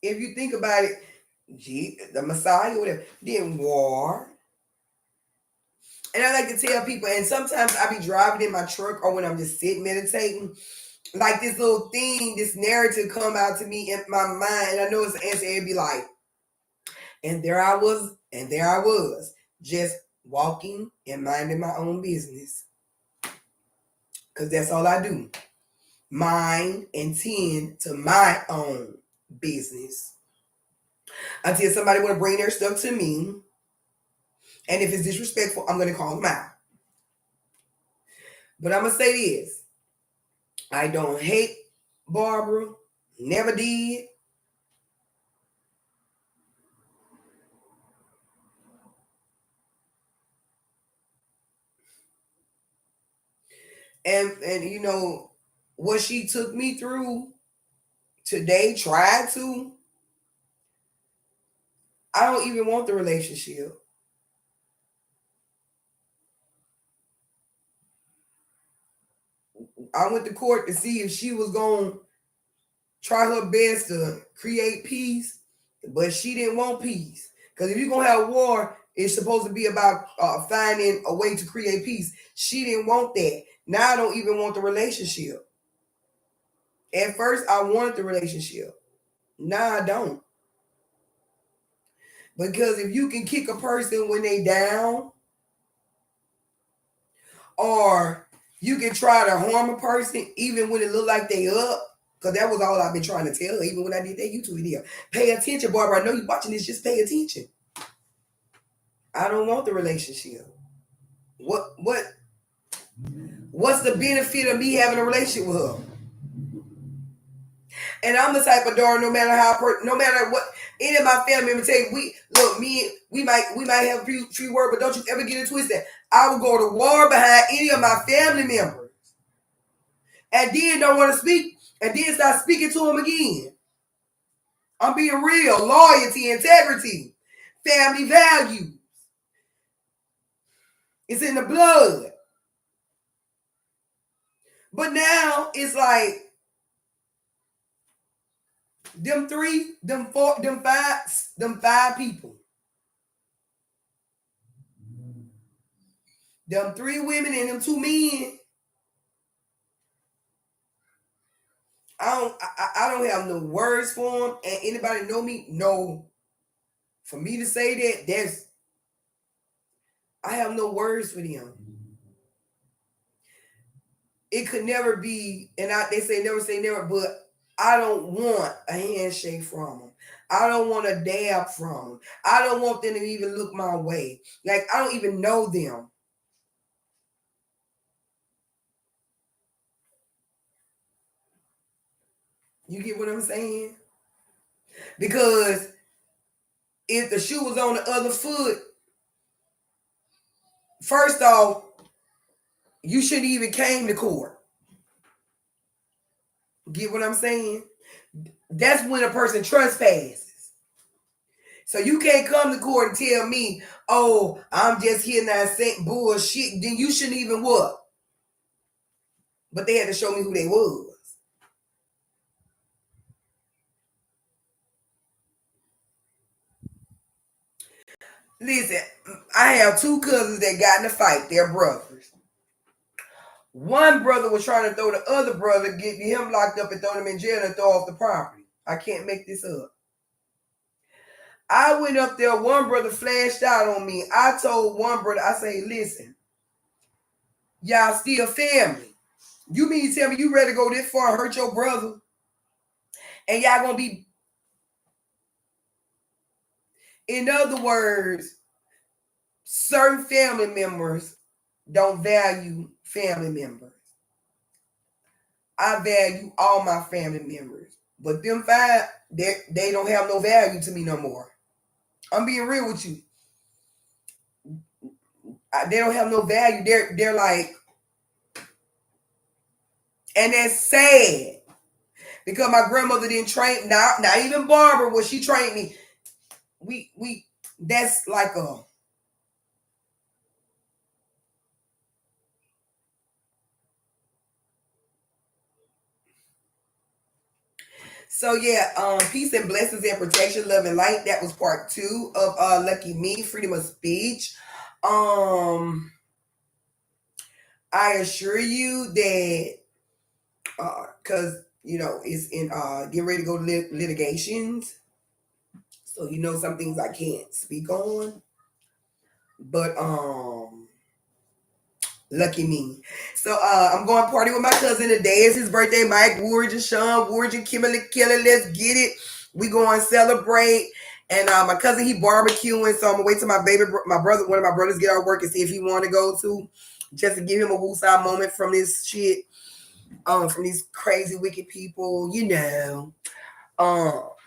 If you think about it, the Messiah, whatever, then war. And I like to tell people, and sometimes I be driving in my truck or when I'm just sitting meditating, like this little thing, this narrative come out to me in my mind. I know it's an answer. It'd be like, and there I was, just walking and minding my own business. Because that's all I do. Mind and tend to my own business. Until somebody want to bring their stuff to me. And if it's disrespectful, I'm going to call them out. But I'm going to say this. I don't hate Barbara. Never did. And you know, what she took me through today, tried to, I don't even want the relationship. I went to court to see if she was going to try her best to create peace, but she didn't want peace. Because if you're going to have war, it's supposed to be about finding a way to create peace. She didn't want that. Now I don't even want the relationship. At first, I wanted the relationship. Now I don't. Because if you can kick a person when they down, or you can try to harm a person even when it look like they up, because that was all I've been trying to tell her, even when I did that YouTube video. Pay attention, Barbara. I know you're watching this. Just pay attention. I don't want the relationship. What's the benefit of me having a relationship with her? And I'm the type of daughter, no matter no matter what any of my family members say, we might have a few words, but don't you ever get it twisted. I will go to war behind any of my family members, and then don't want to speak, and then start speaking to them again. I'm being real, loyalty, integrity, family values. It's in the blood. But now it's like them three, them four, them five people. Them three women and them two men. I don't have no words for them. And anybody know me? No. For me to say that, I have no words for them. It could never be, and they say never, but I don't want a handshake from them. I don't want a dab from them. I don't want them to even look my way. Like, I don't even know them. You get what I'm saying? Because if the shoe was on the other foot, first off, you shouldn't even came to court. Get what I'm saying? That's when a person trespasses. So you can't come to court and tell me, oh, I'm just here now saying bullshit. Then you shouldn't even what? But they had to show me who they was. Listen, I have two cousins that got in a fight. They're brothers. One brother was trying to throw the other brother, get him locked up and throw him in jail and throw off the property. I can't make this up. I went up there, one brother flashed out on me. I told one brother, I say, listen, y'all still family. You mean to tell me you ready to go this far and hurt your brother? And y'all gonna be, in other words, certain family members don't value family members. I value all my family members. But them five, they don't have no value to me no more. I'm being real with you. They don't have no value. They're like, and that's sad. because my grandmother didn't train. Not even Barbara, when she trained me. We that's like a. So yeah, peace and blessings and protection, love and light. That was part 2 of Lucky Me, freedom of speech. I assure you that because it's in getting ready to go to litigations. So some things I can't speak on. But lucky me. So I'm going to party with my cousin today. It's his birthday. Mike Woodge and Sean Woodge and Kimberly Kelly. Let's get it. We going to celebrate. And my cousin, he barbecuing. So I'm gonna wait till one of my brothers get out of work and see if he want to go to, just to give him a woosah moment from this shit. From these crazy wicked people,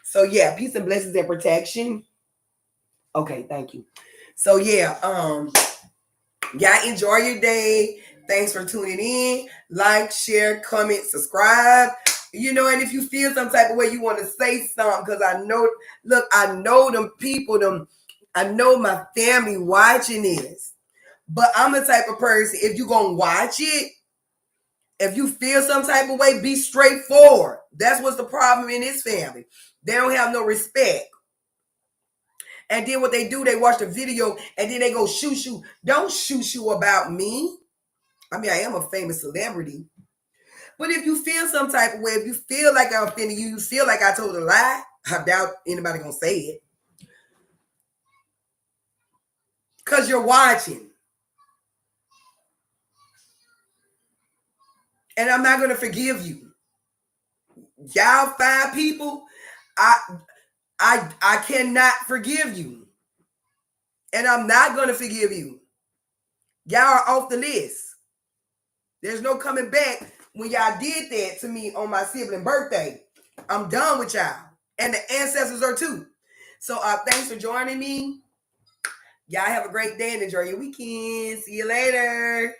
So yeah, peace and blessings and protection. Okay, thank you. So yeah, y'all enjoy your day. Thanks for tuning in. Like, share, comment, subscribe. And if you feel some type of way, you want to say something, because I know them people, I know my family watching this. But I'm the type of person, if you gonna watch it, if you feel some type of way, be straightforward. That's what's the problem in this family. They don't have no respect. And then what they do, they watch the video and then they go shoo. Don't shoo about me. I mean, I am a famous celebrity. But if you feel some type of way, if you feel like I offended you, you feel like I told a lie, I doubt anybody gonna say it. Because you're watching. And I'm not gonna forgive you. Y'all 5 people, I cannot forgive you. And I'm not gonna forgive you. Y'all are off the list. There's no coming back when y'all did that to me on my sibling birthday. I'm done with y'all. And the ancestors are too. So thanks for joining me. Y'all have a great day and enjoy your weekend. See you later.